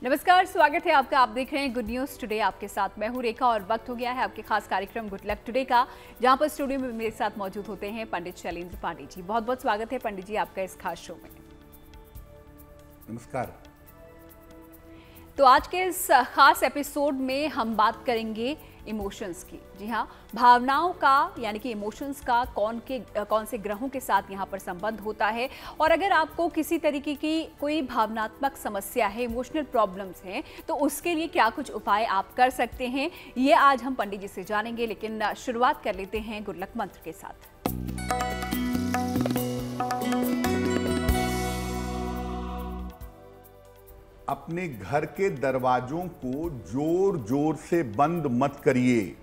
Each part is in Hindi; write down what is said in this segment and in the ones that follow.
नमस्कार, स्वागत है आपका। आप देख रहे हैं गुड न्यूज़ टुडे। आपके साथ मैं हूं रेखा और वक्त हो गया है आपके खास कार्यक्रम गुड लक टुडे का, जहां पर स्टूडियो में मेरे साथ मौजूद होते हैं पंडित शैलेंद्र पांडे जी। बहुत बहुत स्वागत है पंडित जी आपका इस खास शो में। नमस्कार। तो आज के इस खास एपिसोड में हम बात करेंगे इमोशंस की। जी हाँ, भावनाओं का यानी कि इमोशंस का कौन से ग्रहों के साथ यहाँ पर संबंध होता है, और अगर आपको किसी तरीके की कोई भावनात्मक समस्या है, इमोशनल प्रॉब्लम्स हैं, तो उसके लिए क्या कुछ उपाय आप कर सकते हैं, ये आज हम पंडित जी से जानेंगे। लेकिन शुरुआत कर लेते हैं गुड लक मंत्र के साथ। अपने घर के दरवाजों को जोर जोर से बंद मत करिए।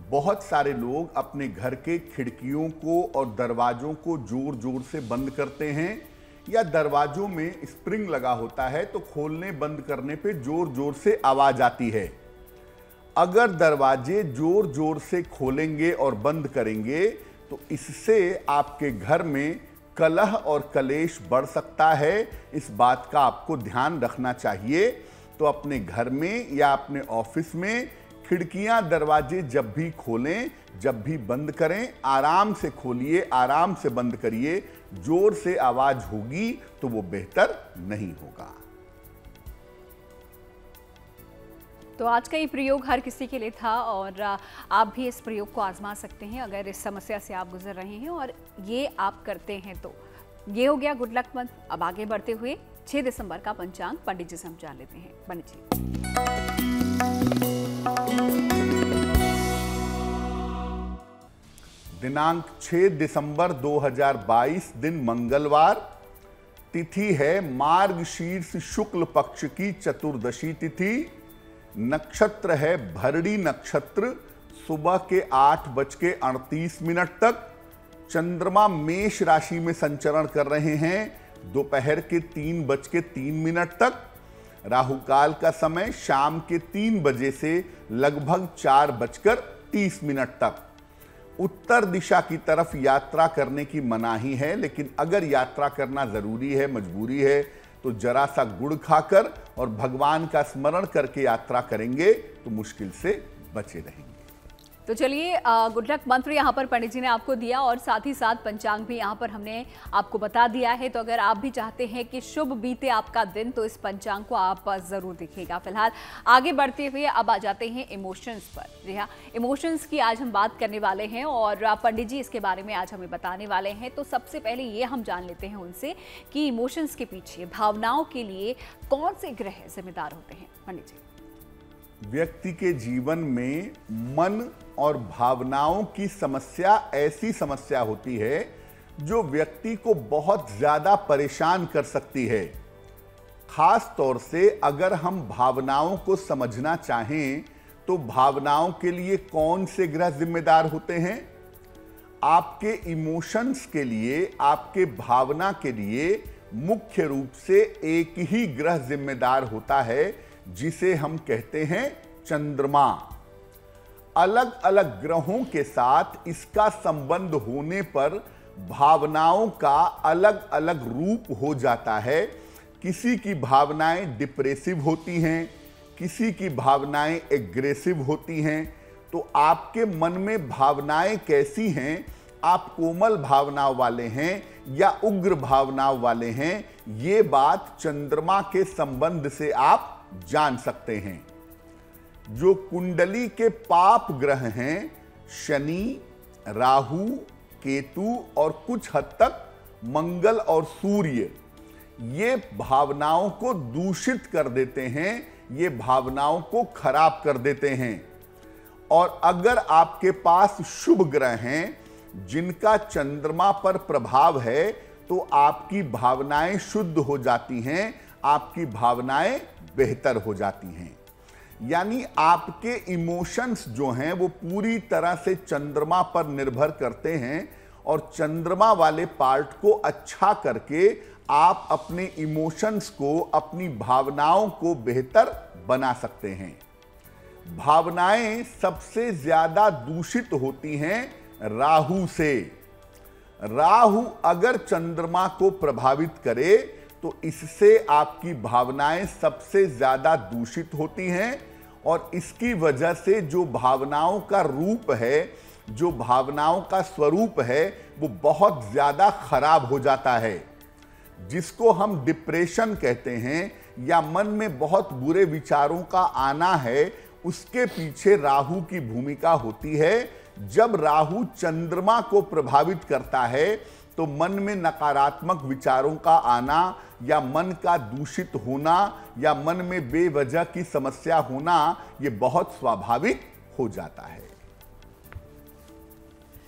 बहुत सारे लोग अपने घर के खिड़कियों को और दरवाजों को जोर जोर से बंद करते हैं, या दरवाजों में स्प्रिंग लगा होता है तो खोलने बंद करने पे जोर जोर से आवाज आती है। अगर दरवाजे जोर जोर से खोलेंगे और बंद करेंगे तो इससे आपके घर में कलह और कलेश बढ़ सकता है। इस बात का आपको ध्यान रखना चाहिए। तो अपने घर में या अपने ऑफिस में खिड़कियां दरवाजे जब भी खोलें, जब भी बंद करें, आराम से खोलिए, आराम से बंद करिए। जोर से आवाज होगी तो वो बेहतर नहीं होगा। तो आज का ये प्रयोग हर किसी के लिए था और आप भी इस प्रयोग को आजमा सकते हैं अगर इस समस्या से आप गुजर रहे हैं और ये आप करते हैं तो। ये हो गया गुड लक मंथ। अब आगे बढ़ते हुए 6 दिसंबर का पंचांग पंडित जी से हम जान लेते हैं। पंडित जी, दिनांक 6 दिसंबर 2022, दिन मंगलवार, तिथि है मार्गशीर्ष शुक्ल पक्ष की चतुर्दशी तिथि, नक्षत्र है भरणी नक्षत्र, सुबह के 8:38 तक। चंद्रमा मेष राशि में संचरण कर रहे हैं दोपहर के 3:03 तक। राहु काल का समय शाम के 3 बजे से लगभग 4:30 तक। उत्तर दिशा की तरफ यात्रा करने की मनाही है, लेकिन अगर यात्रा करना जरूरी है, मजबूरी है, तो जरा सा गुड़ खाकर और भगवान का स्मरण करके यात्रा करेंगे तो मुश्किल से बचे रहेंगे। तो चलिए, गुड लक मंत्र यहाँ पर पंडित जी ने आपको दिया और साथ ही साथ पंचांग भी यहाँ पर हमने आपको बता दिया है। तो अगर आप भी चाहते हैं कि शुभ बीते आपका दिन, तो इस पंचांग को आप जरूर देखिएगा। फिलहाल आगे बढ़ते हुए अब आ जाते हैं इमोशंस पर। जी हाँ, इमोशंस की आज हम बात करने वाले हैं और पंडित जी इसके बारे में आज हमें बताने वाले हैं। तो सबसे पहले ये हम जान लेते हैं उनसे कि इमोशंस के पीछे, भावनाओं के लिए कौन से ग्रह जिम्मेदार होते हैं। पंडित जी, व्यक्ति के जीवन में मन और भावनाओं की समस्या ऐसी समस्या होती है जो व्यक्ति को बहुत ज्यादा परेशान कर सकती है। खास तौर से अगर हम भावनाओं को समझना चाहें तो भावनाओं के लिए कौन से ग्रह जिम्मेदार होते हैं? आपके इमोशंस के लिए, आपके भावना के लिए मुख्य रूप से एक ही ग्रह जिम्मेदार होता है, जिसे हम कहते हैं चंद्रमा। अलग अलग ग्रहों के साथ इसका संबंध होने पर भावनाओं का अलग अलग रूप हो जाता है। किसी की भावनाएं डिप्रेसिव होती हैं, किसी की भावनाएं एग्रेसिव होती हैं। तो आपके मन में भावनाएं कैसी हैं? आप कोमल भावनाओं वाले हैं या उग्र भावनाओं वाले हैं? ये बात चंद्रमा के संबंध से आप जान सकते हैं। जो कुंडली के पाप ग्रह हैं, शनि, राहु, केतु और कुछ हद तक मंगल और सूर्य, ये भावनाओं को दूषित कर देते हैं, ये भावनाओं को खराब कर देते हैं। और अगर आपके पास शुभ ग्रह हैं जिनका चंद्रमा पर प्रभाव है, तो आपकी भावनाएं शुद्ध हो जाती हैं, आपकी भावनाएं बेहतर हो जाती हैं। यानी आपके इमोशंस जो हैं वो पूरी तरह से चंद्रमा पर निर्भर करते हैं, और चंद्रमा वाले पार्ट को अच्छा करके आप अपने इमोशंस को, अपनी भावनाओं को बेहतर बना सकते हैं। भावनाएं सबसे ज्यादा दूषित होती हैं राहु से। राहु अगर चंद्रमा को प्रभावित करे तो इससे आपकी भावनाएं सबसे ज्यादा दूषित होती हैं और इसकी वजह से जो भावनाओं का रूप है, जो भावनाओं का स्वरूप है, वो बहुत ज्यादा खराब हो जाता है, जिसको हम डिप्रेशन कहते हैं या मन में बहुत बुरे विचारों का आना है। उसके पीछे राहु की भूमिका होती है। जब राहु चंद्रमा को प्रभावित करता है तो मन में नकारात्मक विचारों का आना या मन का दूषित होना या मन में बेवजह की समस्या होना, ये बहुत स्वाभाविक हो जाता है।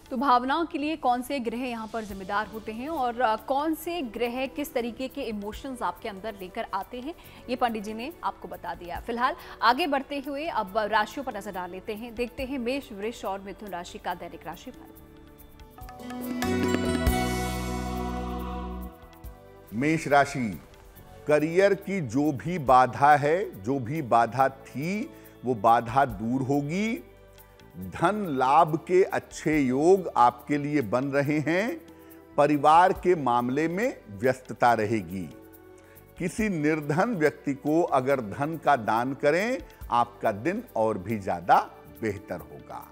तो भावनाओं के लिए कौन से ग्रह यहाँ पर जिम्मेदार होते हैं और कौन से ग्रह किस तरीके के इमोशंस आपके अंदर लेकर आते हैं, ये पंडित जी ने आपको बता दिया। फिलहाल आगे बढ़ते हुए अब राशियों पर नजर डाल लेते हैं। देखते हैं मेष, वृष और मिथुन राशि का दैनिक राशिफल। मेष राशि, करियर की जो भी बाधा है, जो भी बाधा थी, वो बाधा दूर होगी। धन लाभ के अच्छे योग आपके लिए बन रहे हैं। परिवार के मामले में व्यस्तता रहेगी। किसी निर्धन व्यक्ति को अगर धन का दान करें, आपका दिन और भी ज्यादा बेहतर होगा।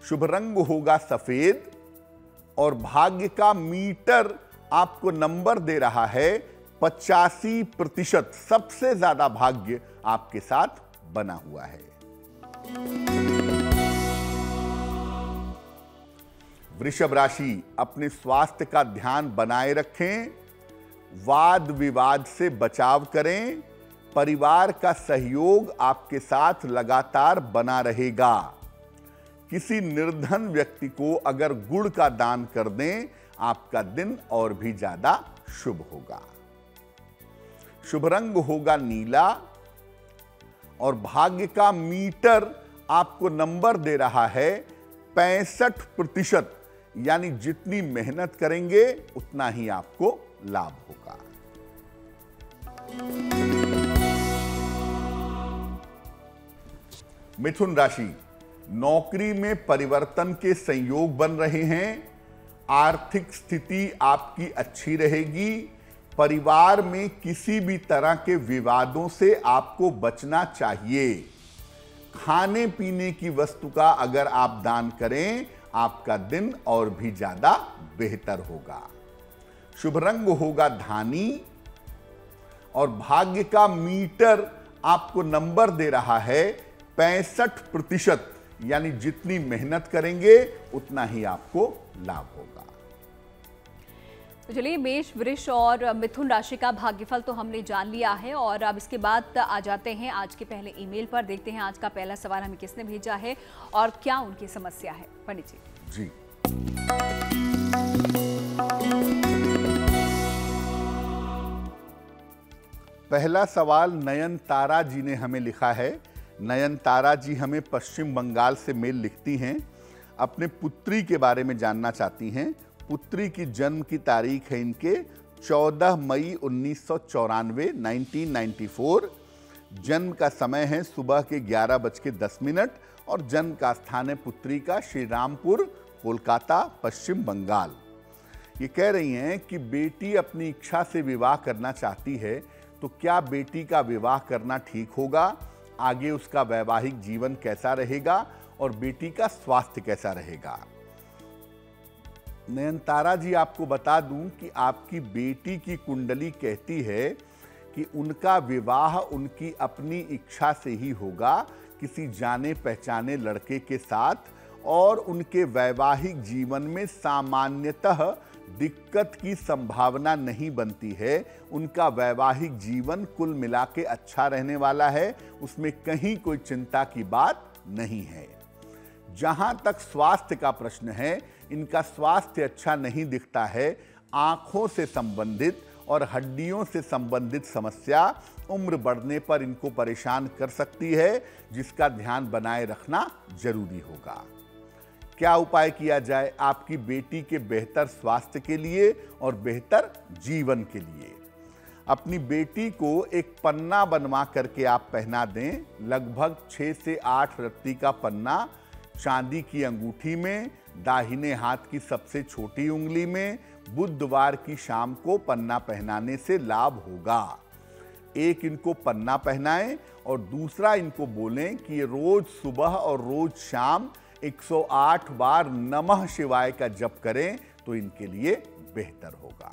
शुभ रंग होगा सफेद और भाग्य का मीटर आपको नंबर दे रहा है 85%। सबसे ज्यादा भाग्य आपके साथ बना हुआ है। वृषभ राशि, अपने स्वास्थ्य का ध्यान बनाए रखें। वाद विवाद से बचाव करें। परिवार का सहयोग आपके साथ लगातार बना रहेगा। किसी निर्धन व्यक्ति को अगर गुड़ का दान कर दें, आपका दिन और भी ज्यादा शुभ होगा। शुभ रंग होगा नीला और भाग्य का मीटर आपको नंबर दे रहा है 65%। यानी जितनी मेहनत करेंगे उतना ही आपको लाभ होगा। मिथुन राशि, नौकरी में परिवर्तन के संयोग बन रहे हैं। आर्थिक स्थिति आपकी अच्छी रहेगी। परिवार में किसी भी तरह के विवादों से आपको बचना चाहिए। खाने पीने की वस्तु का अगर आप दान करें, आपका दिन और भी ज्यादा बेहतर होगा। शुभ रंग होगा धानी और भाग्य का मीटर आपको नंबर दे रहा है 65%। यानी जितनी मेहनत करेंगे उतना ही आपको लाभ होगा। तो चलिए, मेष, वृष और मिथुन राशि का भाग्यफल तो हमने जान लिया है और अब इसके बाद आ जाते हैं आज के पहले ईमेल पर। देखते हैं आज का पहला सवाल हमें किसने भेजा है और क्या उनकी समस्या है। पंडित जी। पहला सवाल नयनतारा जी ने हमें लिखा है। नयनतारा जी हमें पश्चिम बंगाल से मेल लिखती हैं। अपने पुत्री के बारे में जानना चाहती हैं। पुत्री की जन्म की तारीख है इनके 14 मई 1994 1994। जन्म का समय है सुबह के 11:10 और जन्म का स्थान है पुत्री का श्री रामपुर, कोलकाता, पश्चिम बंगाल। ये कह रही हैं कि बेटी अपनी इच्छा से विवाह करना चाहती है, तो क्या बेटी का विवाह करना ठीक होगा? आगे उसका वैवाहिक जीवन कैसा रहेगा और बेटी का स्वास्थ्य कैसा रहेगा? नयनतारा जी, आपको बता दूं कि आपकी बेटी की कुंडली कहती है कि उनका विवाह उनकी अपनी इच्छा से ही होगा, किसी जाने पहचाने लड़के के साथ, और उनके वैवाहिक जीवन में सामान्यतः दिक्कत की संभावना नहीं बनती है। उनका वैवाहिक जीवन कुल मिला के अच्छा रहने वाला है, उसमें कहीं कोई चिंता की बात नहीं है। जहां तक स्वास्थ्य का प्रश्न है, इनका स्वास्थ्य अच्छा नहीं दिखता है। आंखों से संबंधित और हड्डियों से संबंधित समस्या उम्र बढ़ने पर इनको परेशान कर सकती है, जिसका ध्यान बनाए रखना जरूरी होगा। क्या उपाय किया जाए आपकी बेटी के बेहतर स्वास्थ्य के लिए और बेहतर जीवन के लिए? अपनी बेटी को एक पन्ना बनवा करके आप पहना दें। लगभग 6 से 8 रत्ती का पन्ना चांदी की अंगूठी में, दाहिने हाथ की सबसे छोटी उंगली में, बुधवार की शाम को पन्ना पहनाने से लाभ होगा। एक इनको पन्ना पहनाएं और दूसरा इनको बोलें कि ये रोज सुबह और रोज शाम 108 बार नमः शिवाय का जप करें तो इनके लिए बेहतर होगा।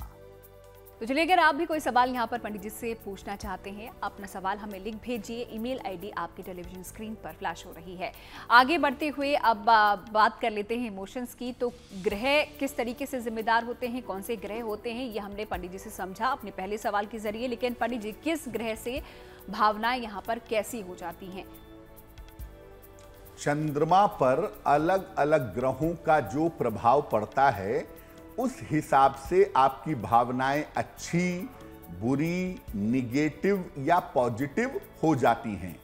तो चलिए, अगर आप भी कोई सवाल यहाँ पर पंडित जी से पूछना चाहते हैं, अपना सवाल हमें लिख भेजिए। ईमेल आईडी आपकी टेलीविजन स्क्रीन पर फ्लैश हो रही है। आगे बढ़ते हुए अब बात कर लेते हैं इमोशंस की। तो ग्रह किस तरीके से जिम्मेदार होते हैं, कौन से ग्रह होते हैं, ये हमने पंडित जी से समझा अपने पहले सवाल के जरिए। लेकिन पंडित जी, किस ग्रह से भावनाएं यहाँ पर कैसी हो जाती हैं? चंद्रमा पर अलग अलग ग्रहों का जो प्रभाव पड़ता है उस हिसाब से आपकी भावनाएं अच्छी, बुरी, निगेटिव या पॉजिटिव हो जाती हैं।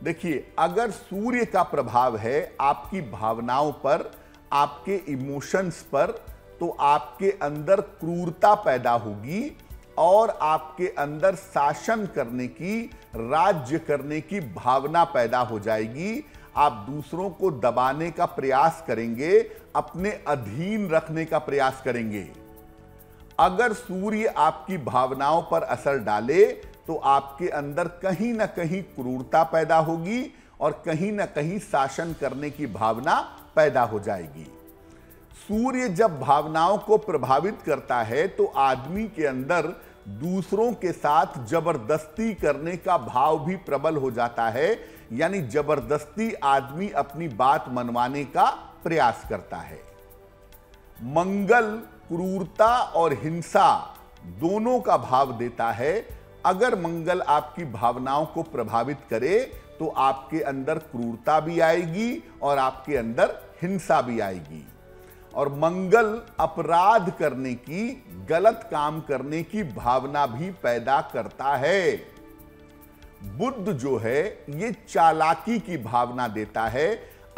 देखिए, अगर सूर्य का प्रभाव है आपकी भावनाओं पर, आपके इमोशंस पर, तो आपके अंदर क्रूरता पैदा होगी और आपके अंदर शासन करने की, राज्य करने की भावना पैदा हो जाएगी। आप दूसरों को दबाने का प्रयास करेंगे, अपने अधीन रखने का प्रयास करेंगे। अगर सूर्य आपकी भावनाओं पर असर डाले तो आपके अंदर कहीं ना कहीं क्रूरता पैदा होगी और कहीं ना कहीं शासन करने की भावना पैदा हो जाएगी। सूर्य जब भावनाओं को प्रभावित करता है तो आदमी के अंदर दूसरों के साथ जबरदस्ती करने का भाव भी प्रबल हो जाता है, यानी जबरदस्ती आदमी अपनी बात मनवाने का प्रयास करता है। मंगल क्रूरता और हिंसा दोनों का भाव देता है। अगर मंगल आपकी भावनाओं को प्रभावित करे तो आपके अंदर क्रूरता भी आएगी और आपके अंदर हिंसा भी आएगी। और मंगल अपराध करने की, गलत काम करने की भावना भी पैदा करता है। बुध जो है ये चालाकी की भावना देता है,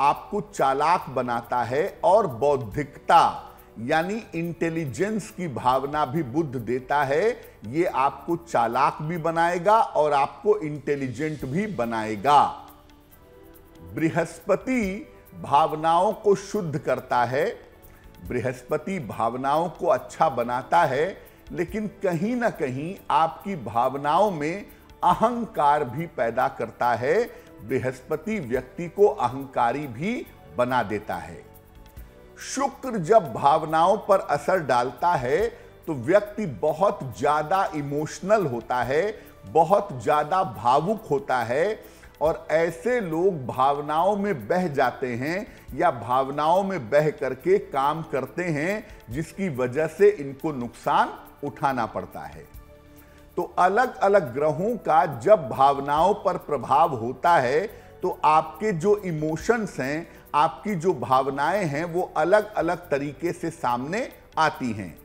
आपको चालाक बनाता है और बौद्धिकता यानी इंटेलिजेंस की भावना भी बुध देता है। ये आपको चालाक भी बनाएगा और आपको इंटेलिजेंट भी बनाएगा। बृहस्पति भावनाओं को शुद्ध करता है, बृहस्पति भावनाओं को अच्छा बनाता है, लेकिन कहीं ना कहीं आपकी भावनाओं में अहंकार भी पैदा करता है। बृहस्पति व्यक्ति को अहंकारी भी बना देता है। शुक्र जब भावनाओं पर असर डालता है तो व्यक्ति बहुत ज्यादा इमोशनल होता है, बहुत ज्यादा भावुक होता है और ऐसे लोग भावनाओं में बह जाते हैं या भावनाओं में बह करके काम करते हैं, जिसकी वजह से इनको नुकसान उठाना पड़ता है। तो अलग अलग ग्रहों का जब भावनाओं पर प्रभाव होता है तो आपके जो इमोशंस हैं, आपकी जो भावनाएं हैं, वो अलग अलग तरीके से सामने आती हैं।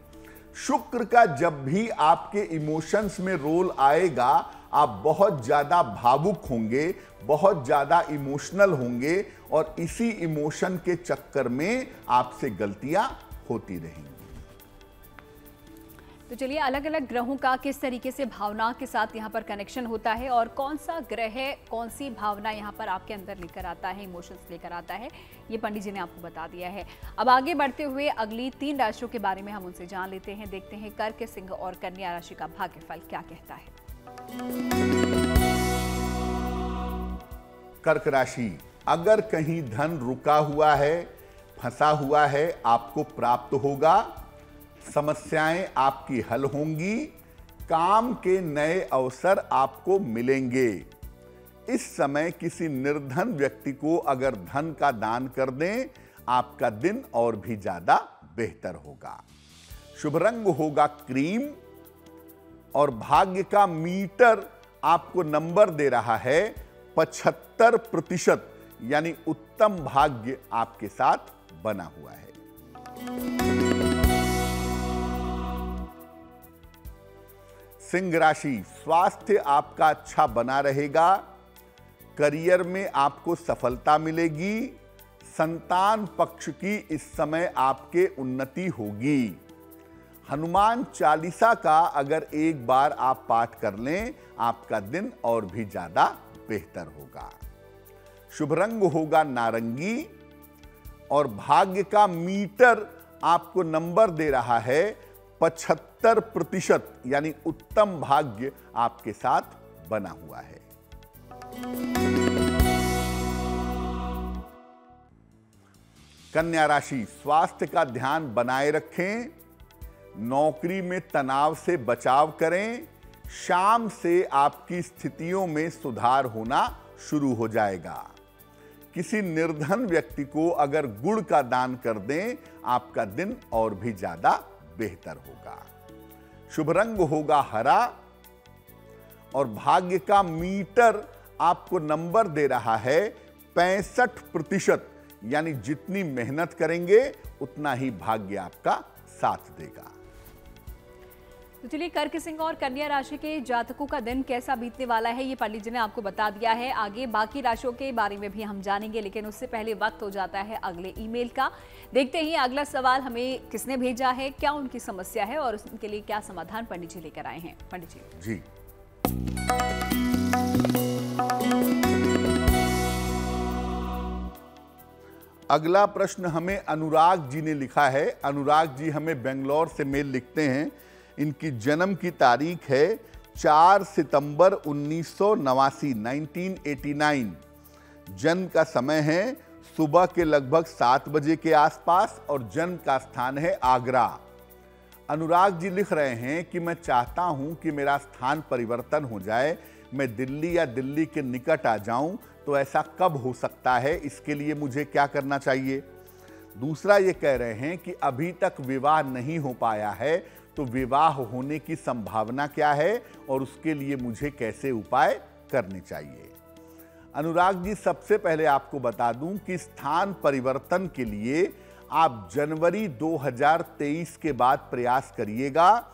शुक्र का जब भी आपके इमोशंस में रोल आएगा, आप बहुत ज्यादा भावुक होंगे, बहुत ज्यादा इमोशनल होंगे और इसी इमोशन के चक्कर में आपसे गलतियां होती रहेंगी। तो चलिए, अलग अलग ग्रहों का किस तरीके से भावना के साथ यहाँ पर कनेक्शन होता है और कौन सा ग्रह कौन सी भावना यहाँ पर आपके अंदर लेकर आता है, इमोशंस लेकर आता है, ये पंडित जी ने आपको बता दिया है। अब आगे बढ़ते हुए अगली 3 राशियों के बारे में हम उनसे जान लेते हैं। देखते हैं कर्क, सिंह और कन्या राशि का भाग्यफल क्या कहता है। कर्क राशि, अगर कहीं धन रुका हुआ है, फंसा हुआ है, आपको प्राप्त होगा। समस्याएं आपकी हल होंगी। काम के नए अवसर आपको मिलेंगे। इस समय किसी निर्धन व्यक्ति को अगर धन का दान कर दें, आपका दिन और भी ज्यादा बेहतर होगा। शुभ रंग होगा क्रीम और भाग्य का मीटर आपको नंबर दे रहा है 75%, यानी उत्तम भाग्य आपके साथ बना हुआ है। सिंह राशि, स्वास्थ्य आपका अच्छा बना रहेगा। करियर में आपको सफलता मिलेगी। संतान पक्ष की इस समय आपके उन्नति होगी। हनुमान चालीसा का अगर एक बार आप पाठ कर लें, आपका दिन और भी ज्यादा बेहतर होगा। शुभ रंग होगा नारंगी और भाग्य का मीटर आपको नंबर दे रहा है 75%, यानी उत्तम भाग्य आपके साथ बना हुआ है। कन्या राशि, स्वास्थ्य का ध्यान बनाए रखें, नौकरी में तनाव से बचाव करें, शाम से आपकी स्थितियों में सुधार होना शुरू हो जाएगा। किसी निर्धन व्यक्ति को अगर गुड़ का दान कर दें, आपका दिन और भी ज्यादा बेहतर होगा। शुभ रंग होगा हरा और भाग्य का मीटर आपको नंबर दे रहा है 65%, यानी जितनी मेहनत करेंगे उतना ही भाग्य आपका साथ देगा। तो चलिए, कर्क सिंह और कन्या राशि के जातकों का दिन कैसा बीतने वाला है ये पंडित जी ने आपको बता दिया है। आगे बाकी राशियों के बारे में भी हम जानेंगे, लेकिन उससे पहले वक्त हो जाता है अगले ईमेल का। देखते ही अगला सवाल हमें किसने भेजा है, क्या उनकी समस्या है और उनके लिए क्या समाधान पंडित जी लेकर आए हैं। पंडित जी अगला प्रश्न हमें अनुराग जी ने लिखा है। अनुराग जी हमें बेंगलोर से मेल लिखते हैं। इनकी जन्म की तारीख है 4 सितंबर 1989, 1989। जन्म का समय है सुबह के लगभग 7 बजे के आसपास और जन्म का स्थान है आगरा। अनुराग जी लिख रहे हैं कि मैं चाहता हूं कि मेरा स्थान परिवर्तन हो जाए, मैं दिल्ली या दिल्ली के निकट आ जाऊं, तो ऐसा कब हो सकता है, इसके लिए मुझे क्या करना चाहिए। दूसरा ये कह रहे हैं कि अभी तक विवाह नहीं हो पाया है, तो विवाह होने की संभावना क्या है और उसके लिए मुझे कैसे उपाय करने चाहिए। अनुराग जी, सबसे पहले आपको बता दूं कि स्थान परिवर्तन के लिए आप जनवरी 2023 के बाद प्रयास करिएगा।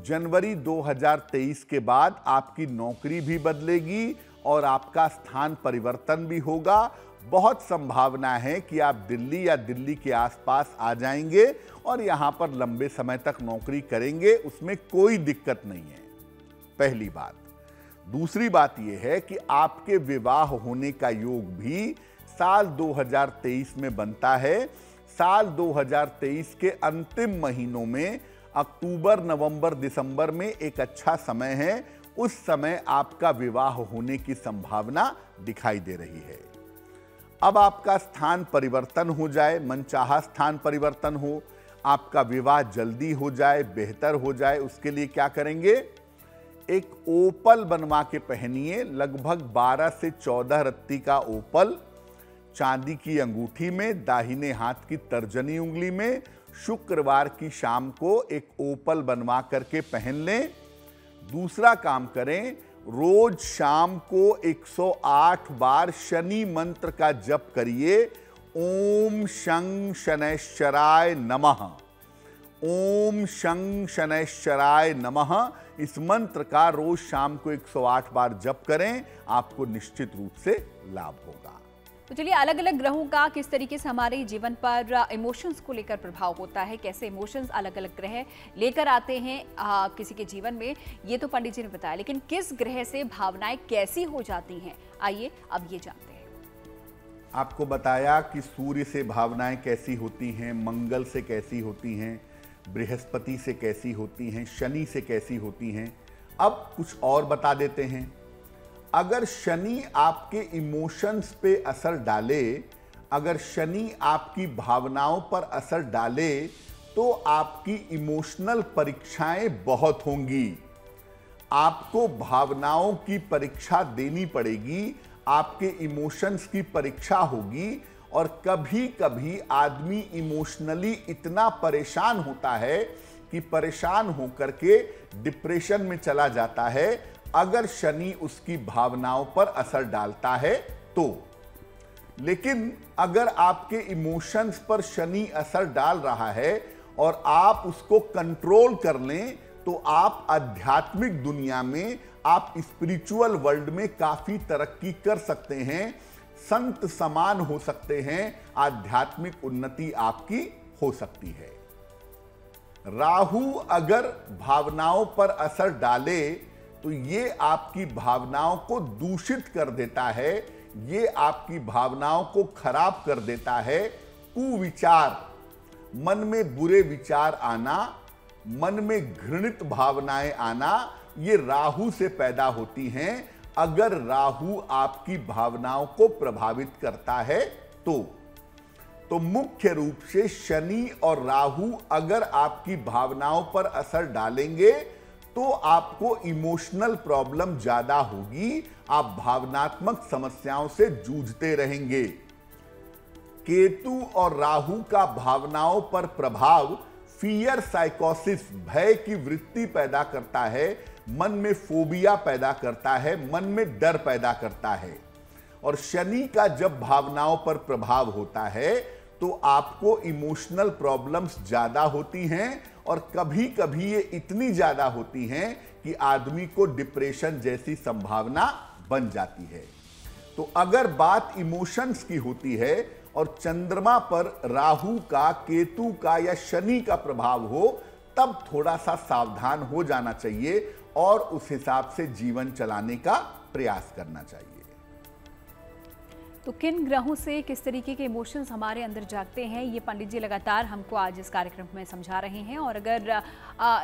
जनवरी 2023 के बाद आपकी नौकरी भी बदलेगी और आपका स्थान परिवर्तन भी होगा। बहुत संभावना है कि आप दिल्ली या दिल्ली के आसपास आ जाएंगे और यहां पर लंबे समय तक नौकरी करेंगे, उसमें कोई दिक्कत नहीं है, पहली बात। दूसरी बात यह है कि आपके विवाह होने का योग भी साल 2023 में बनता है। साल 2023 के अंतिम महीनों में अक्टूबर, नवंबर, दिसंबर में एक अच्छा समय है। उस समय आपका विवाह होने की संभावना दिखाई दे रही है। अब आपका स्थान परिवर्तन हो जाए, मनचाहा स्थान परिवर्तन हो, आपका विवाह जल्दी हो जाए, बेहतर हो जाए, उसके लिए क्या करेंगे? एक ओपल बनवा के पहनिए, लगभग 12 से 14 रत्ती का ओपल, चांदी की अंगूठी में, दाहिने हाथ की तर्जनी उंगली में। शुक्रवार की शाम को एक ओपल बनवा करके पहन लें। दूसरा काम करें, रोज शाम को 108 बार शनि मंत्र का जप करिए। ओम शं शनैश्चराय नमः, ओम शं शनैश्चराय नमः। इस मंत्र का रोज शाम को 108 बार जप करें, आपको निश्चित रूप से लाभ होगा। तो चलिए, अलग अलग ग्रहों का किस तरीके से हमारे जीवन पर इमोशंस को लेकर प्रभाव होता है, कैसे इमोशंस अलग अलग ग्रह लेकर आते हैं किसी के जीवन में, ये तो पंडित जी ने बताया, लेकिन किस ग्रह से भावनाएं कैसी हो जाती हैं, आइए अब ये जानते हैं। आपको बताया कि सूर्य से भावनाएं कैसी होती हैं, मंगल से कैसी होती हैं, बृहस्पति से कैसी होती हैं, शनि से कैसी होती हैं। अब कुछ और बता देते हैं। अगर शनि आपके इमोशंस पे असर डाले, अगर शनि आपकी भावनाओं पर असर डाले, तो आपकी इमोशनल परीक्षाएं बहुत होंगी। आपको भावनाओं की परीक्षा देनी पड़ेगी, आपके इमोशंस की परीक्षा होगी। और कभी कभी आदमी इमोशनली इतना परेशान होता है कि परेशान होकर के डिप्रेशन में चला जाता है, अगर शनि उसकी भावनाओं पर असर डालता है तो। लेकिन अगर आपके इमोशंस पर शनि असर डाल रहा है और आप उसको कंट्रोल कर लें, तो आप आध्यात्मिक दुनिया में, आप स्पिरिचुअल वर्ल्ड में काफी तरक्की कर सकते हैं, संत समान हो सकते हैं, आध्यात्मिक उन्नति आपकी हो सकती है। राहु अगर भावनाओं पर असर डाले तो ये आपकी भावनाओं को दूषित कर देता है, ये आपकी भावनाओं को खराब कर देता है। कुविचार, मन में बुरे विचार आना, मन में घृणित भावनाएं आना, ये राहु से पैदा होती हैं। अगर राहु आपकी भावनाओं को प्रभावित करता है तो मुख्य रूप से शनि और राहु अगर आपकी भावनाओं पर असर डालेंगे तो आपको इमोशनल प्रॉब्लम ज्यादा होगी, आप भावनात्मक समस्याओं से जूझते रहेंगे। केतु और राहु का भावनाओं पर प्रभाव फियर साइकोसिस, भय की वृत्ति पैदा करता है, मन में फोबिया पैदा करता है, मन में डर पैदा करता है। और शनि का जब भावनाओं पर प्रभाव होता है तो आपको इमोशनल प्रॉब्लम्स ज्यादा होती हैं और कभी कभी ये इतनी ज्यादा होती हैं कि आदमी को डिप्रेशन जैसी संभावना बन जाती है। तो अगर बात इमोशंस की होती है और चंद्रमा पर राहु का, केतु का या शनि का प्रभाव हो, तब थोड़ा सा सावधान हो जाना चाहिए और उस हिसाब से जीवन चलाने का प्रयास करना चाहिए। तो किन ग्रहों से किस तरीके के इमोशंस हमारे अंदर जागते हैं, ये पंडित जी लगातार हमको आज इस कार्यक्रम में समझा रहे हैं। और अगर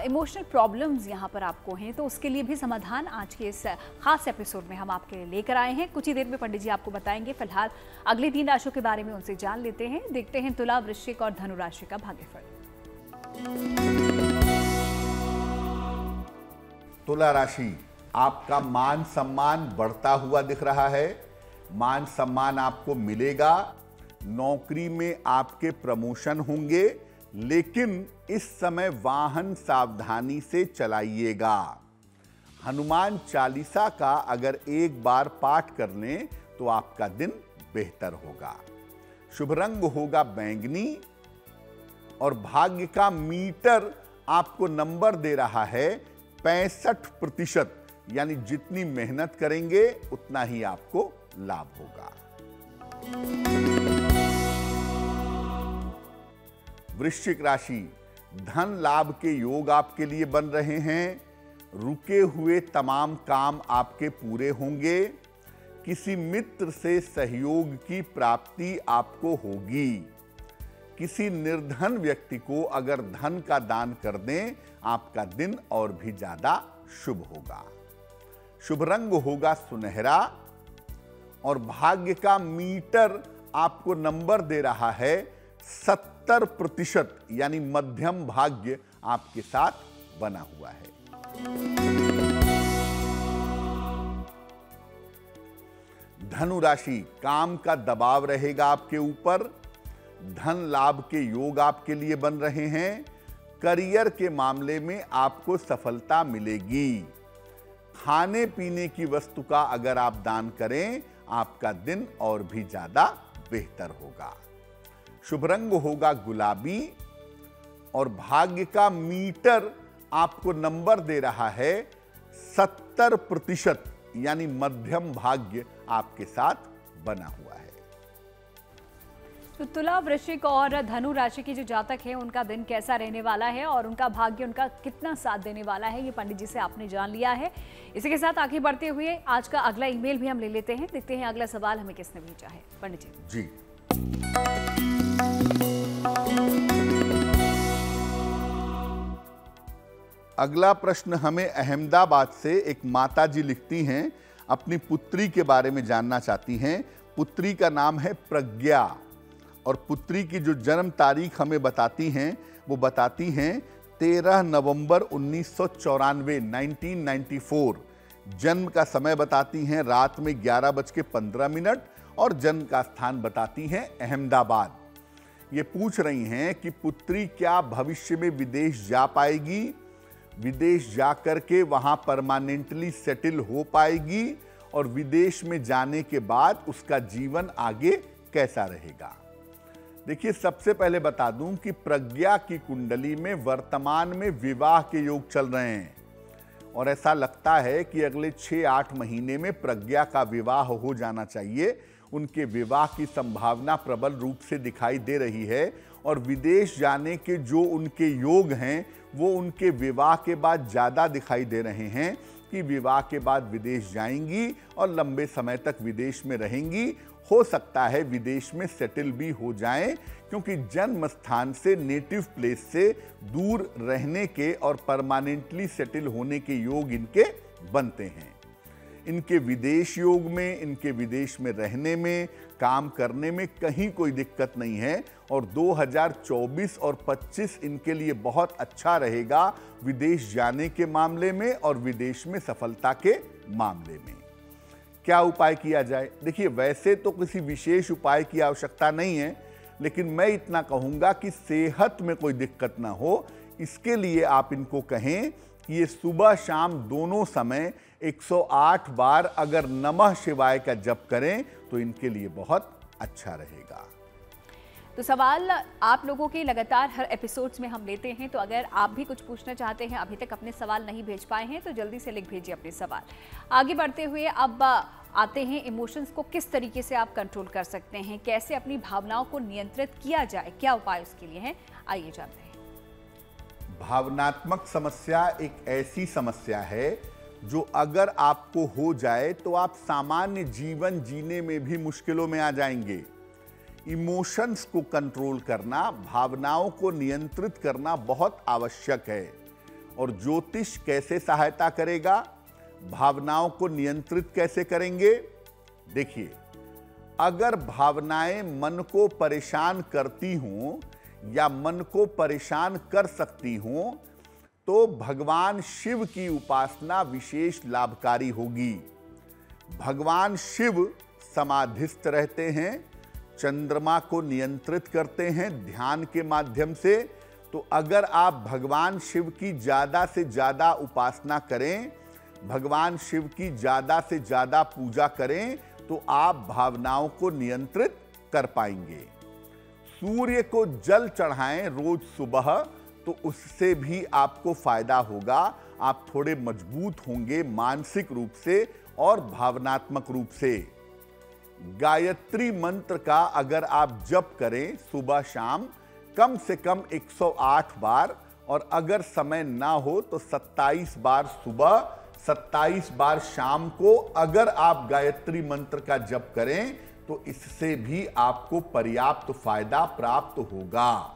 इमोशनल प्रॉब्लम्स यहाँ पर आपको हैं तो उसके लिए भी समाधान आज के इस खास एपिसोड में हम आपके लिए लेकर आए हैं। कुछ ही देर में पंडित जी आपको बताएंगे। फिलहाल अगली 3 राशियों के बारे में उनसे जान लेते हैं। देखते हैं तुला, वृश्चिक और धनु राशि का भाग्यफल। तुला राशि, आपका मान सम्मान बढ़ता हुआ दिख रहा है। मान सम्मान आपको मिलेगा, नौकरी में आपके प्रमोशन होंगे, लेकिन इस समय वाहन सावधानी से चलाइएगा। हनुमान चालीसा का अगर एक बार पाठ कर लें तो आपका दिन बेहतर होगा। शुभ रंग होगा बैंगनी और भाग्य का मीटर आपको नंबर दे रहा है 65%, यानी जितनी मेहनत करेंगे उतना ही आपको लाभ होगा। वृश्चिक राशि, धन लाभ के योग आपके लिए बन रहे हैं। रुके हुए तमाम काम आपके पूरे होंगे। किसी मित्र से सहयोग की प्राप्ति आपको होगी। किसी निर्धन व्यक्ति को अगर धन का दान कर दें, आपका दिन और भी ज्यादा शुभ होगा। शुभ रंग होगा सुनहरा और भाग्य का मीटर आपको नंबर दे रहा है 70%, यानी मध्यम भाग्य आपके साथ बना हुआ है। धनु राशि, काम का दबाव रहेगा आपके ऊपर। धन लाभ के योग आपके लिए बन रहे हैं। करियर के मामले में आपको सफलता मिलेगी। खाने पीने की वस्तु का अगर आप दान करें, आपका दिन और भी ज्यादा बेहतर होगा। शुभ रंग होगा गुलाबी और भाग्य का मीटर आपको नंबर दे रहा है 70%, यानी मध्यम भाग्य आपके साथ बना हुआ है। तो तुला, वृश्चिक और धनु राशि की जो जातक है उनका दिन कैसा रहने वाला है और उनका भाग्य उनका कितना साथ देने वाला है, ये पंडित जी से आपने जान लिया है। इसी के साथ आगे बढ़ते हुए आज का अगला ईमेल भी हम ले लेते हैं। देखते हैं अगला सवाल हमें किसने भेजा है। पंडित जी अगला प्रश्न हमें अहमदाबाद से एक माता जी लिखती हैं, अपनी पुत्री के बारे में जानना चाहती हैं। पुत्री का नाम है प्रज्ञा और पुत्री की जो जन्म तारीख हमें बताती हैं वो बताती हैं 13 नवंबर 1994, 1994। जन्म का समय बताती हैं रात में 11:15 और जन्म का स्थान बताती हैं अहमदाबाद। ये पूछ रही हैं कि पुत्री क्या भविष्य में विदेश जा पाएगी, विदेश जाकर के वहां परमानेंटली सेटल हो पाएगी और विदेश में जाने के बाद उसका जीवन आगे कैसा रहेगा। देखिए, सबसे पहले बता दूं कि प्रज्ञा की कुंडली में वर्तमान में विवाह के योग चल रहे हैं और ऐसा लगता है कि अगले 6-8 महीने में प्रज्ञा का विवाह हो जाना चाहिए। उनके विवाह की संभावना प्रबल रूप से दिखाई दे रही है और विदेश जाने के जो उनके योग हैं वो उनके विवाह के बाद ज़्यादा दिखाई दे रहे हैं कि विवाह के बाद विदेश जाएंगी और लंबे समय तक विदेश में रहेंगी। हो सकता है विदेश में सेटल भी हो जाएं, क्योंकि जन्म स्थान से, नेटिव प्लेस से दूर रहने के और परमानेंटली सेटल होने के योग इनके बनते हैं। इनके विदेश योग में, इनके विदेश में रहने में, काम करने में कहीं कोई दिक्कत नहीं है और 2024 और 25 इनके लिए बहुत अच्छा रहेगा विदेश जाने के मामले में और विदेश में सफलता के मामले में। क्या उपाय किया जाए? देखिए, वैसे तो किसी विशेष उपाय की आवश्यकता नहीं है, लेकिन मैं इतना कहूंगा कि सेहत में कोई दिक्कत ना हो, इसके लिए आप इनको कहें कि ये सुबह शाम दोनों समय 108 बार अगर नमः शिवाय का जप करें तो इनके लिए बहुत अच्छा रहेगा। तो सवाल आप लोगों के लगातार हर एपिसोड्स में हम लेते हैं, तो अगर आप भी कुछ पूछना चाहते हैं, अभी तक अपने सवाल नहीं भेज पाए हैं, तो जल्दी से लिख भेजिए अपने सवाल। आगे बढ़ते हुए अब आते हैं इमोशंस को किस तरीके से आप कंट्रोल कर सकते हैं, कैसे अपनी भावनाओं को नियंत्रित किया जाए, क्या उपाय उसके लिए हैं, आइए जानते हैं। भावनात्मक समस्या एक ऐसी समस्या है जो अगर आपको हो जाए तो आप सामान्य जीवन जीने में भी मुश्किलों में आ जाएंगे। इमोशंस को कंट्रोल करना, भावनाओं को नियंत्रित करना बहुत आवश्यक है। और ज्योतिष कैसे सहायता करेगा? भावनाओं को नियंत्रित कैसे करेंगे? देखिए, अगर भावनाएं मन को परेशान करती हों या मन को परेशान कर सकती हों, तो भगवान शिव की उपासना विशेष लाभकारी होगी। भगवान शिव समाधिस्थ रहते हैं, चंद्रमा को नियंत्रित करते हैं ध्यान के माध्यम से। तो अगर आप भगवान शिव की ज़्यादा से ज़्यादा उपासना करें, भगवान शिव की ज़्यादा से ज़्यादा पूजा करें, तो आप भावनाओं को नियंत्रित कर पाएंगे। सूर्य को जल चढ़ाएं रोज सुबह, तो उससे भी आपको फायदा होगा। आप थोड़े मजबूत होंगे मानसिक रूप से और भावनात्मक रूप से। गायत्री मंत्र का अगर आप जप करें सुबह शाम कम से कम 108 बार, और अगर समय ना हो तो 27 बार सुबह, 27 बार शाम को अगर आप गायत्री मंत्र का जप करें, तो इससे भी आपको पर्याप्त फायदा प्राप्त होगा।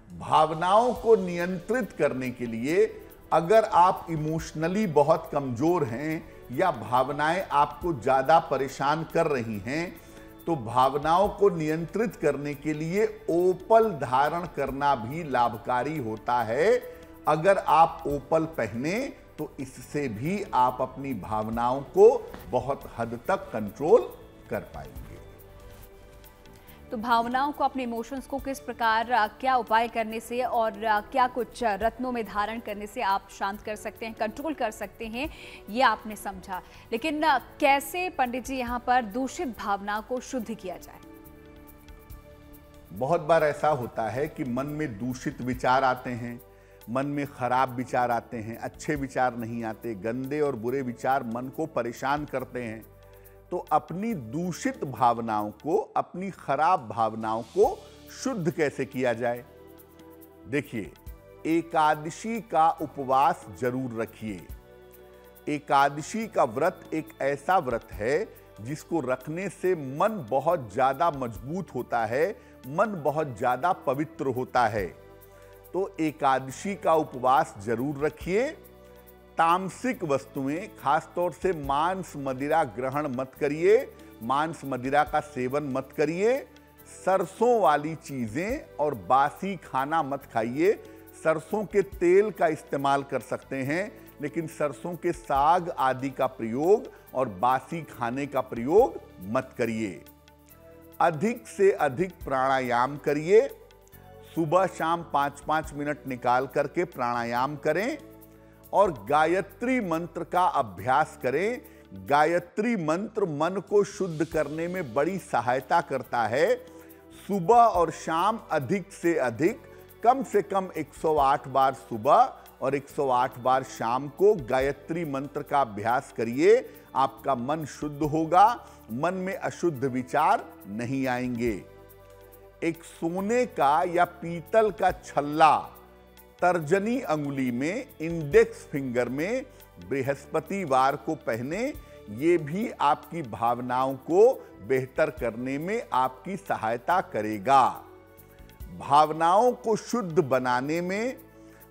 भावनाओं को नियंत्रित करने के लिए अगर आप इमोशनली बहुत कमजोर हैं या भावनाएं आपको ज्यादा परेशान कर रही हैं, तो भावनाओं को नियंत्रित करने के लिए ओपल धारण करना भी लाभकारी होता है। अगर आप ओपल पहने तो इससे भी आप अपनी भावनाओं को बहुत हद तक कंट्रोल कर पाएंगे। तो भावनाओं को, अपने इमोशंस को किस प्रकार, क्या उपाय करने से और क्या कुछ रत्नों में धारण करने से आप शांत कर सकते हैं, कंट्रोल कर सकते हैं, ये आपने समझा। लेकिन कैसे पंडित जी यहाँ पर दूषित भावना को शुद्ध किया जाए? बहुत बार ऐसा होता है कि मन में दूषित विचार आते हैं, मन में खराब विचार आते हैं, अच्छे विचार नहीं आते, गंदे और बुरे विचार मन को परेशान करते हैं। तो अपनी दूषित भावनाओं को, अपनी खराब भावनाओं को शुद्ध कैसे किया जाए? देखिए, एकादशी का उपवास जरूर रखिए। एकादशी का व्रत एक ऐसा व्रत है जिसको रखने से मन बहुत ज्यादा मजबूत होता है, मन बहुत ज्यादा पवित्र होता है। तो एकादशी का उपवास जरूर रखिए। तामसिक वस्तुएं, खासतौर से मांस मदिरा ग्रहण मत करिए, मांस मदिरा का सेवन मत करिए। सरसों वाली चीजें और बासी खाना मत खाइए। सरसों के तेल का इस्तेमाल कर सकते हैं, लेकिन सरसों के साग आदि का प्रयोग और बासी खाने का प्रयोग मत करिए। अधिक से अधिक प्राणायाम करिए। सुबह शाम 5-5 मिनट निकाल करके प्राणायाम करें और गायत्री मंत्र का अभ्यास करें। गायत्री मंत्र मन को शुद्ध करने में बड़ी सहायता करता है। सुबह और शाम अधिक से अधिक, कम से कम 108 बार सुबह और 108 बार शाम को गायत्री मंत्र का अभ्यास करिए। आपका मन शुद्ध होगा, मन में अशुद्ध विचार नहीं आएंगे। एक सोने का या पीतल का छल्ला तर्जनी अंगुली में, इंडेक्स फिंगर में बृहस्पतिवार को पहने ये भी आपकी भावनाओं को बेहतर करने में आपकी सहायता करेगा। भावनाओं को शुद्ध बनाने में,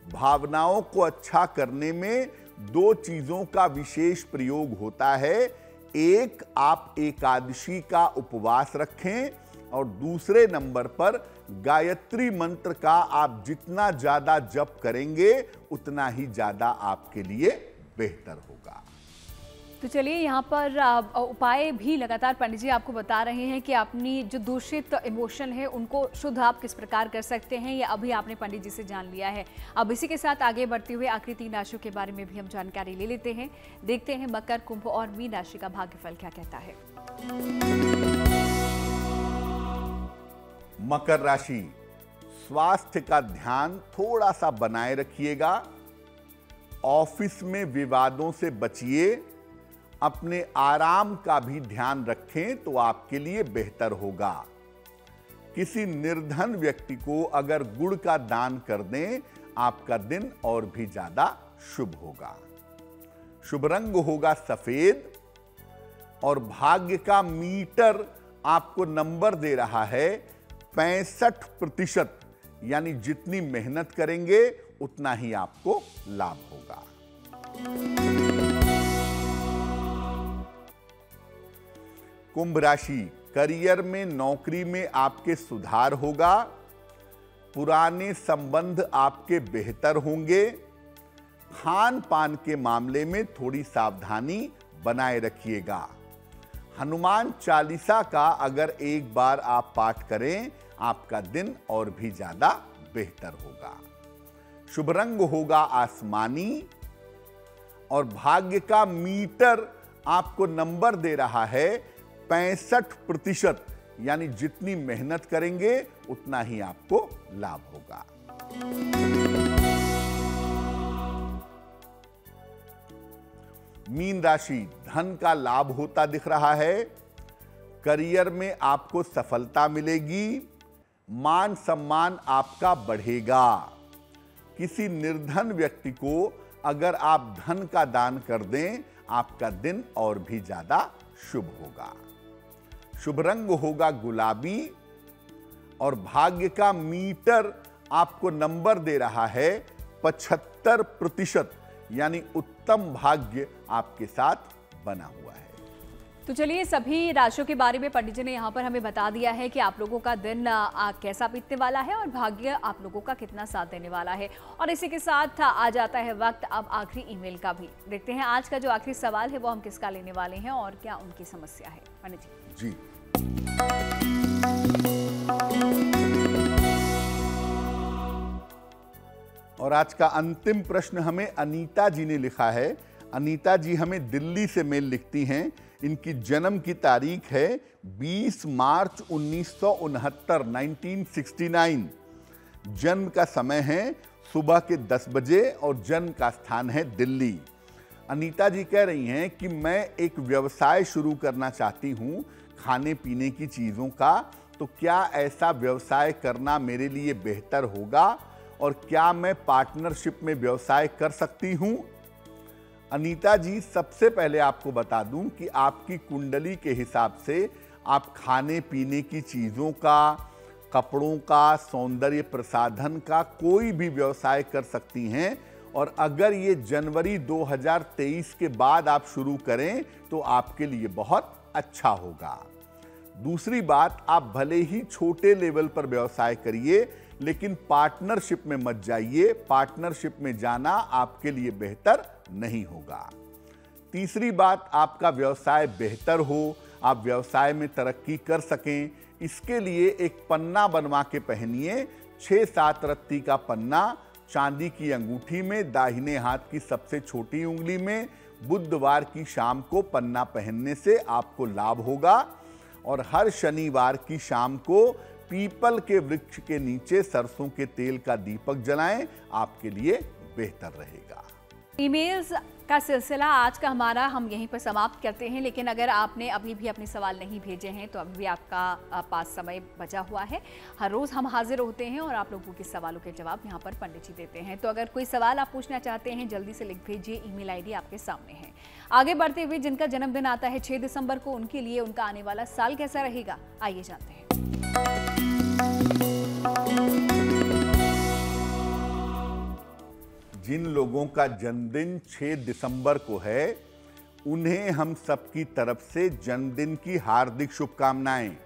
भावनाओं को अच्छा करने में दो चीजों का विशेष प्रयोग होता है। एक, आप एकादशी का उपवास रखें और दूसरे नंबर पर गायत्री मंत्र का आप जितना ज्यादा जप करेंगे उतना ही ज्यादा आपके लिए बेहतर होगा। तो चलिए यहाँ पर उपाय भी लगातार पंडित जी आपको बता रहे हैं कि अपनी जो दूषित इमोशन है उनको शुद्ध आप किस प्रकार कर सकते हैं, ये अभी आपने पंडित जी से जान लिया है। अब इसी के साथ आगे बढ़ते हुए आखिरी 3 राशियों के बारे में भी हम जानकारी ले लेते हैं। देखते हैं मकर, कुंभ और मीन राशि का भाग्यफल क्या कहता है। मकर राशि, स्वास्थ्य का ध्यान थोड़ा सा बनाए रखिएगा। ऑफिस में विवादों से बचिए। अपने आराम का भी ध्यान रखें तो आपके लिए बेहतर होगा। किसी निर्धन व्यक्ति को अगर गुड़ का दान कर दें, आपका दिन और भी ज्यादा शुभ होगा। शुभ रंग होगा सफेद और भाग्य का मीटर आपको नंबर दे रहा है 65%, यानी जितनी मेहनत करेंगे उतना ही आपको लाभ होगा। कुंभ राशि, करियर में, नौकरी में आपके सुधार होगा। पुराने संबंध आपके बेहतर होंगे। खान पान के मामले में थोड़ी सावधानी बनाए रखिएगा। हनुमान चालीसा का अगर एक बार आप पाठ करें, आपका दिन और भी ज्यादा बेहतर होगा। शुभ रंग होगा आसमानी और भाग्य का मीटर आपको नंबर दे रहा है 65%, यानी जितनी मेहनत करेंगे उतना ही आपको लाभ होगा। मीन राशि, धन का लाभ होता दिख रहा है। करियर में आपको सफलता मिलेगी। मान सम्मान आपका बढ़ेगा। किसी निर्धन व्यक्ति को अगर आप धन का दान कर दें, आपका दिन और भी ज्यादा शुभ होगा। शुभ रंग होगा गुलाबी और भाग्य का मीटर आपको नंबर दे रहा है 75%, यानी उत्तम भाग्य आपके साथ बना हुआ है। तो चलिए, सभी राशियों के बारे में पंडित जी ने यहाँ पर हमें बता दिया है कि आप लोगों का दिन कैसा बीतने वाला है और भाग्य आप लोगों का कितना साथ देने वाला है। और इसी के साथ आ जाता है वक्त अब आखिरी ईमेल का भी। देखते हैं आज का जो आखिरी सवाल है वो हम किसका लेने वाले हैं और क्या उनकी समस्या है। पंडित जी। और आज का अंतिम प्रश्न हमें अनीता जी ने लिखा है। अनीता जी हमें दिल्ली से मेल लिखती हैं। इनकी जन्म की तारीख है 20 मार्च 1969, 1969। जन्म का समय है सुबह के 10 बजे और जन्म का स्थान है दिल्ली। अनीता जी कह रही हैं कि मैं एक व्यवसाय शुरू करना चाहती हूं खाने पीने की चीज़ों का, तो क्या ऐसा व्यवसाय करना मेरे लिए बेहतर होगा और क्या मैं पार्टनरशिप में व्यवसाय कर सकती हूं? अनीता जी, सबसे पहले आपको बता दूं कि आपकी कुंडली के हिसाब से आप खाने पीने की चीज़ों का, कपड़ों का, सौंदर्य प्रसाधन का कोई भी व्यवसाय कर सकती हैं। और अगर ये जनवरी 2023 के बाद आप शुरू करें तो आपके लिए बहुत अच्छा होगा। दूसरी बात, आप भले ही छोटे लेवल पर व्यवसाय करिए लेकिन पार्टनरशिप में मत जाइए। पार्टनरशिप में जाना आपके लिए बेहतर नहीं होगा। तीसरी बात, आपका व्यवसाय बेहतर हो, आप व्यवसाय में तरक्की कर सकें, इसके लिए एक पन्ना बनवा के पहनिए। 6-7 रत्ती का पन्ना चांदी की अंगूठी में, दाहिने हाथ की सबसे छोटी उंगली में। बुधवार की शाम को पन्ना पहनने से आपको लाभ होगा। और हर शनिवार की शाम को पीपल के वृक्ष के नीचे सरसों के तेल का दीपक जलाएं, आपके लिए बेहतर रहेगा। ईमेल्स का सिलसिला आज का हमारा हम यहीं पर समाप्त करते हैं, लेकिन अगर आपने अभी भी अपने सवाल नहीं भेजे हैं तो अभी भी आपका पास समय बचा हुआ है। हर रोज़ हम हाजिर होते हैं और आप लोगों के सवालों के जवाब यहाँ पर पंडित जी देते हैं। तो अगर कोई सवाल आप पूछना चाहते हैं जल्दी से लिख भेजिए, ईमेल आईडी आपके सामने है। आगे बढ़ते हुए जिनका जन्मदिन आता है 6 दिसंबर को, उनके लिए उनका आने वाला साल कैसा रहेगा, आइए जानते हैं। जिन लोगों का जन्मदिन 6 दिसंबर को है, उन्हें हम सबकी तरफ से जन्मदिन की हार्दिक शुभकामनाएं।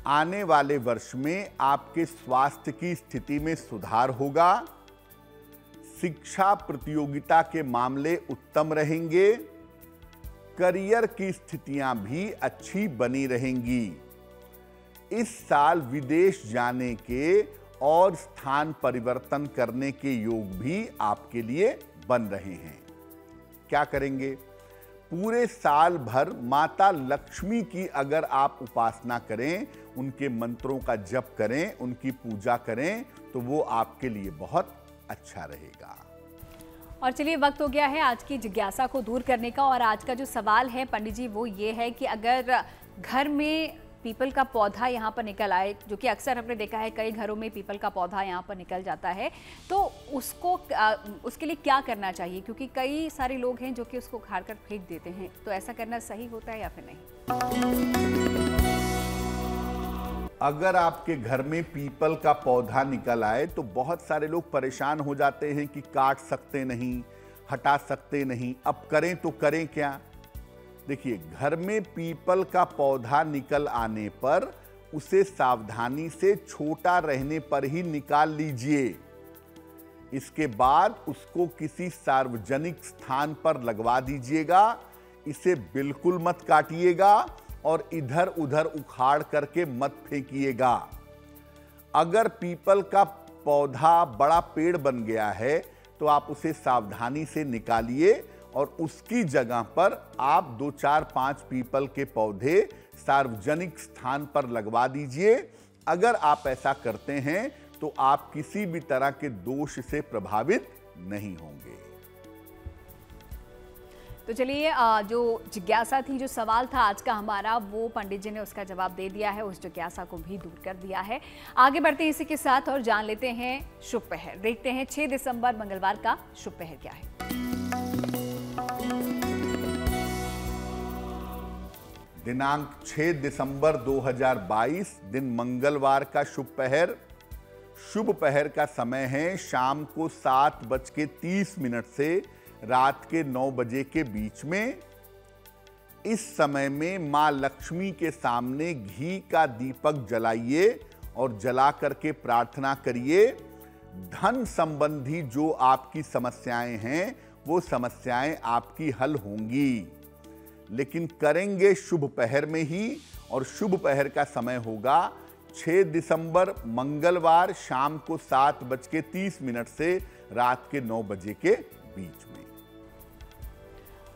आने वाले वर्ष में आपके स्वास्थ्य की स्थिति में सुधार होगा, शिक्षा प्रतियोगिता के मामले उत्तम रहेंगे, करियर की स्थितियां भी अच्छी बनी रहेंगी। इस साल विदेश जाने के और स्थान परिवर्तन करने के योग भी आपके लिए बन रहे हैं। क्या करेंगे? पूरे साल भर माता लक्ष्मी की अगर आप उपासना करें, उनके मंत्रों का जप करें, उनकी पूजा करें, तो वो आपके लिए बहुत अच्छा रहेगा। और चलिए, वक्त हो गया है आज की जिज्ञासा को दूर करने का। और आज का जो सवाल है पंडित जी वो ये है कि अगर घर में पीपल का पौधा यहाँ पर निकल आए, जो कि अक्सर हमने देखा है कई घरों में पीपल का पौधा यहाँ पर निकल जाता है, तो उसके लिए क्या करना चाहिए? क्योंकि कई सारे लोग हैं जो कि उसको उखाड़ कर फेंक देते हैं, तो ऐसा करना सही होता है या फिर नहीं? अगर आपके घर में पीपल का पौधा निकल आए तो बहुत सारे लोग परेशान हो जाते हैं कि काट सकते नहीं, हटा सकते नहीं, अब करें तो करें क्या? देखिए, घर में पीपल का पौधा निकल आने पर उसे सावधानी से छोटा रहने पर ही निकाल लीजिए। इसके बाद उसको किसी सार्वजनिक स्थान पर लगवा दीजिएगा। इसे बिल्कुल मत काटिएगा और इधर उधर उखाड़ करके मत फेंकिएगा। अगर पीपल का पौधा बड़ा पेड़ बन गया है तो आप उसे सावधानी से निकालिए और उसकी जगह पर आप 2, 4, 5 पीपल के पौधे सार्वजनिक स्थान पर लगवा दीजिए। अगर आप ऐसा करते हैं तो आप किसी भी तरह के दोष से प्रभावित नहीं होंगे। तो चलिए, जो जिज्ञासा थी, जो सवाल था आज का हमारा, वो पंडित जी ने उसका जवाब दे दिया है, उस जिज्ञासा को भी दूर कर दिया है। आगे बढ़ते हैं इसी के साथ और जान लेते हैं शुभ पहर। देखते हैं 6 दिसंबर मंगलवार का शुभ पहर क्या है। दिनांक 6 दिसंबर 2022 दिन मंगलवार का शुभ पहर। शुभ पहर का समय है शाम को 7:30 से रात के 9 बजे के बीच में। इस समय में मां लक्ष्मी के सामने घी का दीपक जलाइए और जला करके प्रार्थना करिए। धन संबंधी जो आपकी समस्याएं हैं वो समस्याएं आपकी हल होंगी, लेकिन करेंगे शुभ पहर में ही। और शुभ पहर का समय होगा 6 दिसंबर मंगलवार शाम को 7:30 से रात के 9 बजे के बीच में।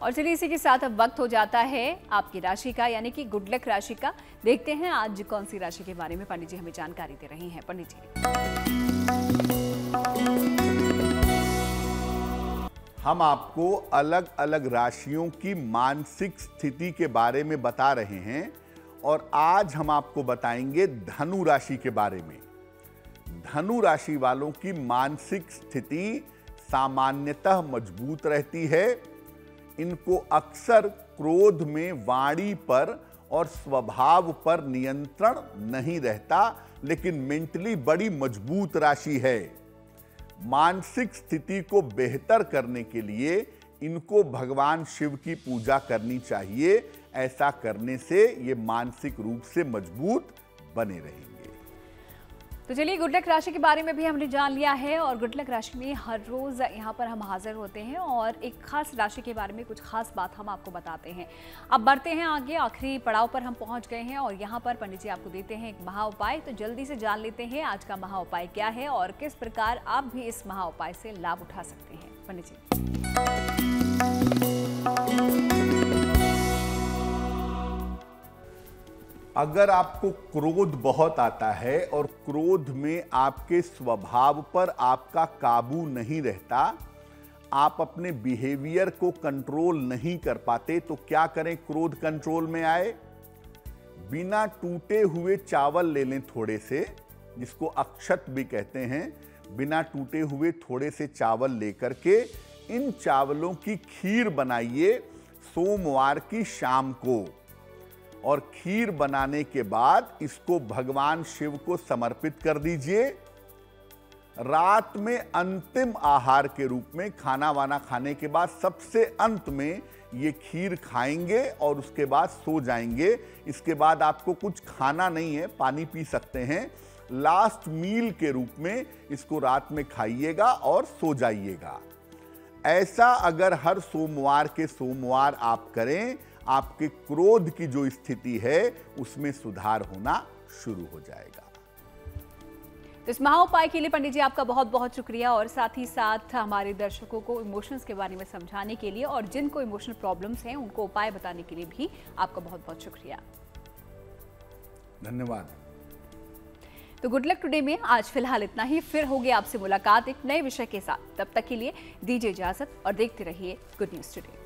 और चलिए, इसी के साथ अब वक्त हो जाता है आपकी राशि का, यानी कि गुड लक राशि का। देखते हैं आज कौन सी राशि के बारे में पंडित जी हमें जानकारी दे रही हैं। पंडित जी, हम आपको अलग अलग राशियों की मानसिक स्थिति के बारे में बता रहे हैं और आज हम आपको बताएंगे धनु राशि के बारे में। धनु राशि वालों की मानसिक स्थिति सामान्यतः मजबूत रहती है। इनको अक्सर क्रोध में वाणी पर और स्वभाव पर नियंत्रण नहीं रहता, लेकिन मेंटली बड़ी मजबूत राशि है। मानसिक स्थिति को बेहतर करने के लिए इनको भगवान शिव की पूजा करनी चाहिए। ऐसा करने से ये मानसिक रूप से मजबूत बने रहेंगे। तो चलिए, गुड लक राशि के बारे में भी हमने जान लिया है और गुड लक राशि में हर रोज़ यहाँ पर हम हाजिर होते हैं और एक खास राशि के बारे में कुछ खास बात हम आपको बताते हैं। अब बढ़ते हैं आगे, आखिरी पड़ाव पर हम पहुँच गए हैं और यहाँ पर पंडित जी आपको देते हैं एक महा उपाय। तो जल्दी से जान लेते हैं आज का महा उपाय क्या है और किस प्रकार आप भी इस महा उपाय से लाभ उठा सकते हैं। पंडित जी, अगर आपको क्रोध बहुत आता है और क्रोध में आपके स्वभाव पर आपका काबू नहीं रहता, आप अपने बिहेवियर को कंट्रोल नहीं कर पाते तो क्या करें क्रोध कंट्रोल में आए? बिना टूटे हुए चावल ले लें थोड़े से, जिसको अक्षत भी कहते हैं। बिना टूटे हुए थोड़े से चावल लेकर के इन चावलों की खीर बनाइए सोमवार की शाम को, और खीर बनाने के बाद इसको भगवान शिव को समर्पित कर दीजिए। रात में अंतिम आहार के रूप में खाना वाना खाने के बाद सबसे अंत में ये खीर खाएंगे और उसके बाद सो जाएंगे। इसके बाद आपको कुछ खाना नहीं है, पानी पी सकते हैं। लास्ट मील के रूप में इसको रात में खाइएगा और सो जाइएगा। ऐसा अगर हर सोमवार के सोमवार आप करें, आपके क्रोध की जो स्थिति है उसमें सुधार होना शुरू हो जाएगा। तो इस महाउपाय के लिए पंडित जी आपका बहुत बहुत शुक्रिया, और साथ ही साथ हमारे दर्शकों को इमोशंस के बारे में समझाने के लिए और जिनको इमोशनल प्रॉब्लम्स हैं उनको उपाय बताने के लिए भी आपका बहुत बहुत शुक्रिया। धन्यवाद। तो गुड लक टुडे में आज फिलहाल इतना ही। फिर होगी आपसे मुलाकात एक नए विषय के साथ। तब तक के लिए दीजिए इजाजत और देखते रहिए गुड न्यूज टुडे।